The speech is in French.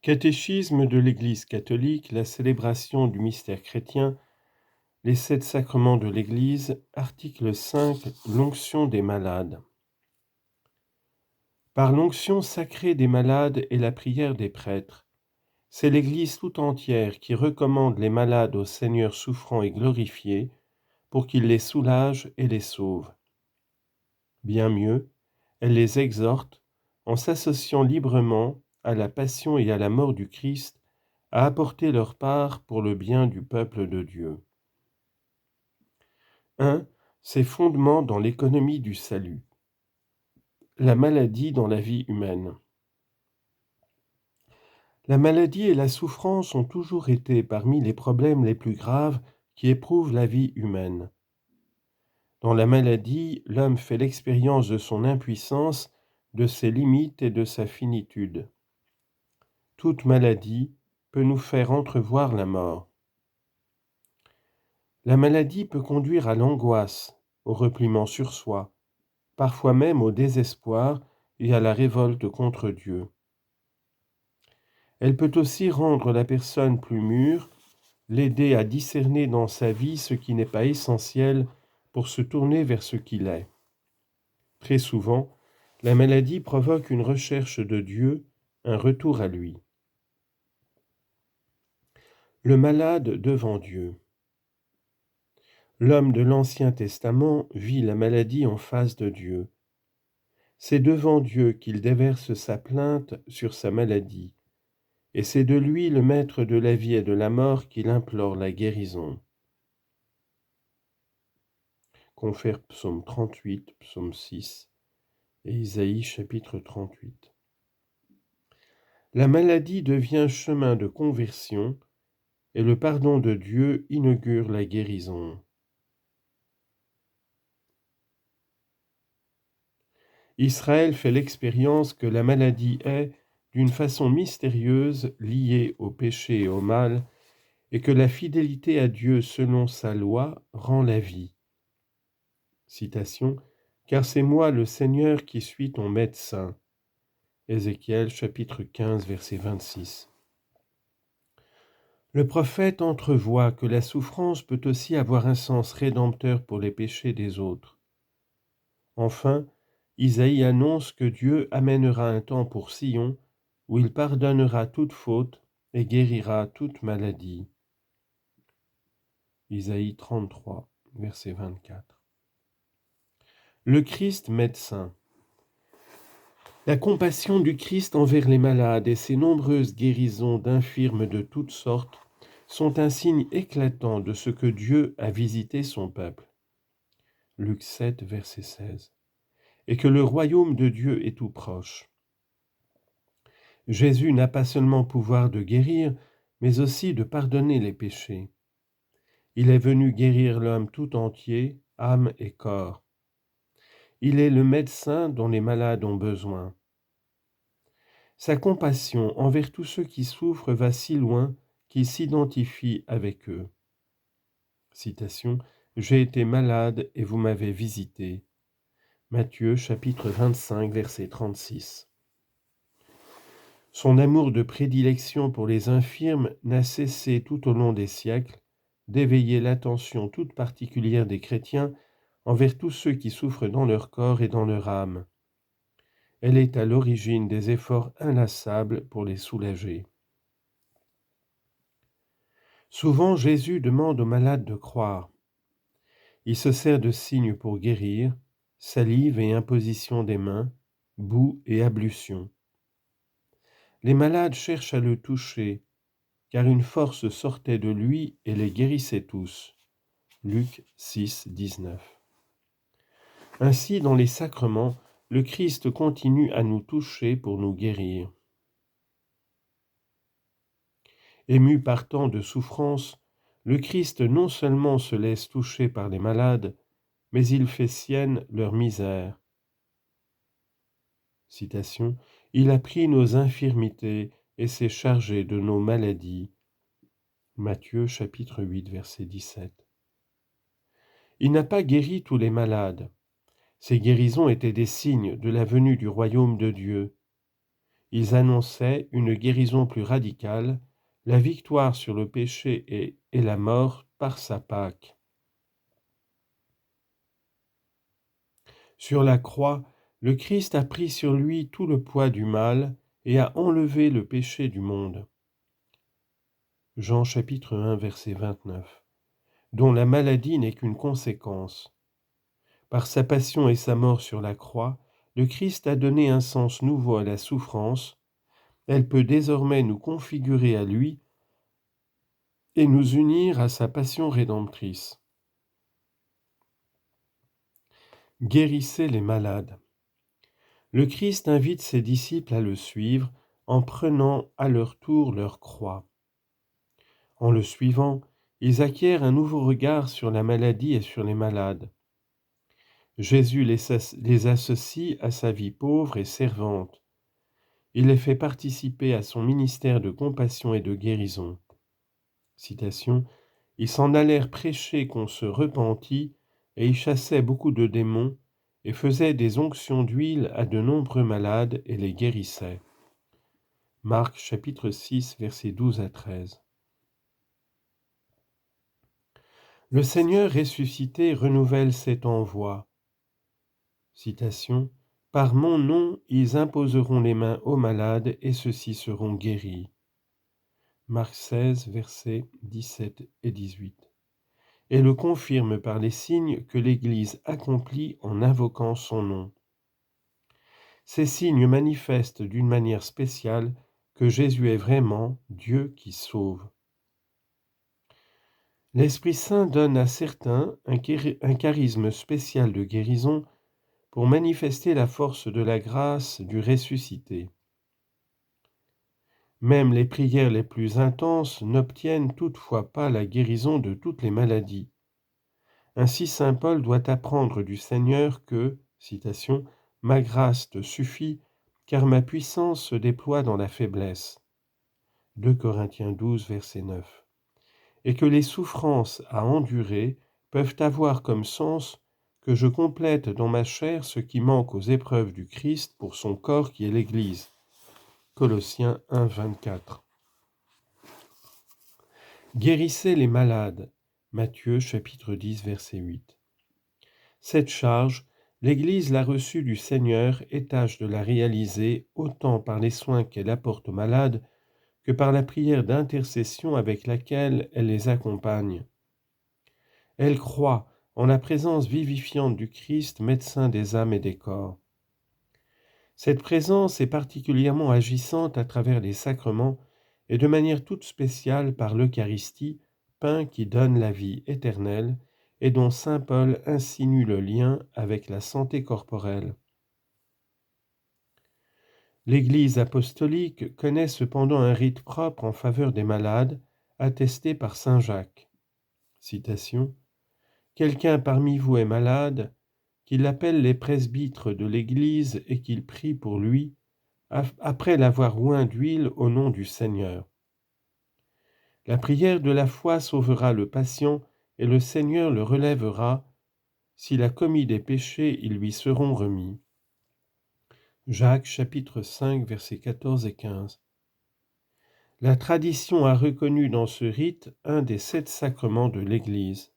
Catéchisme de l'Église catholique, la célébration du mystère chrétien, les 7 sacrements de l'Église, article 5, l'onction des malades. Par l'onction sacrée des malades et la prière des prêtres, c'est l'Église tout entière qui recommande les malades au Seigneur souffrant et glorifié pour qu'il les soulage et les sauve. Bien mieux, elle les exhorte, en s'associant librement à la passion et à la mort du Christ, à apporter leur part pour le bien du peuple de Dieu. 1. Ses fondements dans l'économie du salut. La maladie dans la vie humaine. La maladie et la souffrance ont toujours été parmi les problèmes les plus graves qui éprouvent la vie humaine. Dans la maladie, l'homme fait l'expérience de son impuissance, de ses limites et de sa finitude. Toute maladie peut nous faire entrevoir la mort. La maladie peut conduire à l'angoisse, au repliement sur soi, parfois même au désespoir et à la révolte contre Dieu. Elle peut aussi rendre la personne plus mûre, l'aider à discerner dans sa vie ce qui n'est pas essentiel pour se tourner vers ce qu'il est. Très souvent, la maladie provoque une recherche de Dieu, un retour à lui. Le malade devant Dieu. L'homme de l'Ancien Testament vit la maladie en face de Dieu. C'est devant Dieu qu'il déverse sa plainte sur sa maladie, et c'est de lui, le maître de la vie et de la mort, qu'il implore la guérison. Confère psaume 38, psaume 6 et Isaïe chapitre 38. La maladie devient chemin de conversion et le pardon de Dieu inaugure la guérison. Israël fait l'expérience que la maladie est, d'une façon mystérieuse, liée au péché et au mal, et que la fidélité à Dieu selon sa loi rend la vie. Citation, « Car c'est moi le Seigneur qui suis ton médecin » Ézéchiel chapitre 15 verset 26. Le prophète entrevoit que la souffrance peut aussi avoir un sens rédempteur pour les péchés des autres. Enfin, Isaïe annonce que Dieu amènera un temps pour Sion où il pardonnera toute faute et guérira toute maladie. Isaïe 33, verset 24. Le Christ médecin. La compassion du Christ envers les malades et ses nombreuses guérisons d'infirmes de toutes sortes sont un signe éclatant de ce que Dieu a visité son peuple. Luc 7, verset 16. Et que le royaume de Dieu est tout proche. Jésus n'a pas seulement pouvoir de guérir, mais aussi de pardonner les péchés. Il est venu guérir l'homme tout entier, âme et corps. Il est le médecin dont les malades ont besoin. Sa compassion envers tous ceux qui souffrent va si loin qu'il s'identifie avec eux. Citation, « J'ai été malade et vous m'avez visité » Matthieu chapitre 25 verset 36. Son amour de prédilection pour les infirmes n'a cessé tout au long des siècles d'éveiller l'attention toute particulière des chrétiens envers tous ceux qui souffrent dans leur corps et dans leur âme. Elle est à l'origine des efforts inlassables pour les soulager. Souvent, Jésus demande aux malades de croire. Il se sert de signes pour guérir, salive et imposition des mains, boue et ablution. Les malades cherchent à le toucher, car une force sortait de lui et les guérissait tous. Luc 6, 19. Ainsi, dans les sacrements, le Christ continue à nous toucher pour nous guérir. Ému par tant de souffrances, le Christ non seulement se laisse toucher par les malades, mais il fait sienne leur misère. Citation, « Il a pris nos infirmités et s'est chargé de nos maladies. » Matthieu chapitre 8 verset 17. Il n'a pas guéri tous les malades. Ces guérisons étaient des signes de la venue du royaume de Dieu. ils annonçaient une guérison plus radicale, la victoire sur le péché et la mort par sa Pâque. Sur la croix, le Christ a pris sur lui tout le poids du mal et a enlevé le péché du monde. Jean chapitre 1 verset 29, dont la maladie n'est qu'une conséquence. Par sa passion et sa mort sur la croix, le Christ a donné un sens nouveau à la souffrance. Elle peut désormais nous configurer à lui et nous unir à sa passion rédemptrice. Guérissez les malades. Le Christ invite ses disciples à le suivre en prenant à leur tour leur croix. En le suivant, ils acquièrent un nouveau regard sur la maladie et sur les malades. Jésus les associe à sa vie pauvre et servante. Il les fait participer à son ministère de compassion et de guérison. Citation, « Ils s'en allèrent prêcher qu'on se repentit, et y chassaient beaucoup de démons, et faisaient des onctions d'huile à de nombreux malades, et les guérissaient. » Marc chapitre 6, versets 12 à 13. Le Seigneur ressuscité renouvelle cet envoi. Citation, « Par mon nom, ils imposeront les mains aux malades, et ceux-ci seront guéris. » Marc 16, versets 17 et 18. Et le confirme par les signes que l'Église accomplit en invoquant son nom. Ces signes manifestent d'une manière spéciale que Jésus est vraiment Dieu qui sauve. L'Esprit Saint donne à certains un charisme spécial de guérison pour manifester la force de la grâce du ressuscité. Même les prières les plus intenses n'obtiennent toutefois pas la guérison de toutes les maladies. Ainsi saint Paul doit apprendre du Seigneur que, citation, « Ma grâce te suffit, car ma puissance se déploie dans la faiblesse. » 2 Corinthiens 12, verset 9. Et que les souffrances à endurer peuvent avoir comme sens que je complète dans ma chair ce qui manque aux épreuves du Christ pour son corps qui est l'Église. Colossiens 1, 24. Guérissez les malades. Matthieu chapitre 10, verset 8. Cette charge, l'Église l'a reçue du Seigneur et tâche de la réaliser autant par les soins qu'elle apporte aux malades que par la prière d'intercession avec laquelle elle les accompagne. Elle croit en la présence vivifiante du Christ, médecin des âmes et des corps. Cette présence est particulièrement agissante à travers les sacrements et de manière toute spéciale par l'Eucharistie, pain qui donne la vie éternelle et dont saint Paul insinue le lien avec la santé corporelle. L'Église apostolique connaît cependant un rite propre en faveur des malades, attesté par saint Jacques. Citation, « Quelqu'un parmi vous est malade, qu'il appelle les presbytres de l'Église et qu'il prie pour lui, après l'avoir oint d'huile au nom du Seigneur. La prière de la foi sauvera le patient et le Seigneur le relèvera. S'il a commis des péchés, ils lui seront remis. » Jacques chapitre 5 versets 14 et 15. La tradition a reconnu dans ce rite un des 7 sacrements de l'Église.